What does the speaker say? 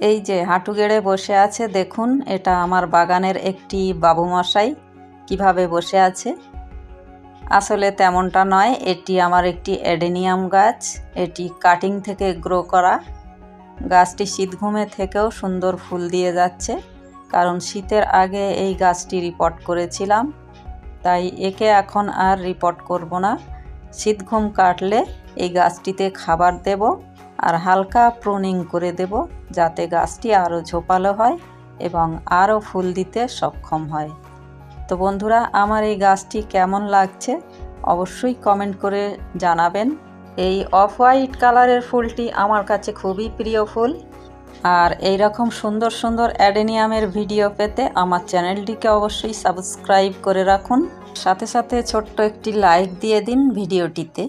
এই যে হাঁটু গেড়ে বসে আছে, দেখুন এটা আমার বাগানের একটি বাবু মশাই কিভাবে বসে আছে। আসলে তেমনটা নয়, এটি আমার একটি অ্যাডেনিয়াম গাছ। এটি কাটিং থেকে গ্রো করা। গাছটি শীত ঘুমে থেকেও সুন্দর ফুল দিয়ে যাচ্ছে, কারণ শীতের আগে এই গাছটি রিপোর্ট করেছিলাম, তাই একে এখন আর রিপোর্ট করব না। শীত ঘুম কাটলে এই গাছটিতে খাবার দেব আর হালকা প্রুনিং করে দেব, যাতে গাছটি আরও ঝোপালো হয় এবং আরও ফুল দিতে সক্ষম হয়। তো বন্ধুরা, আমার এই গাছটি কেমন লাগছে অবশ্যই কমেন্ট করে জানাবেন। এই অফ হোয়াইট কালারের ফুলটি আমার কাছে খুবই প্রিয় ফুল। আর এই রকম সুন্দর সুন্দর অ্যাডেনিয়ামের ভিডিও পেতে আমার চ্যানেলটিকে অবশ্যই সাবস্ক্রাইব করে রাখুন। সাথে সাথে ছোট্ট একটি লাইক দিয়ে দিন ভিডিওটিতে।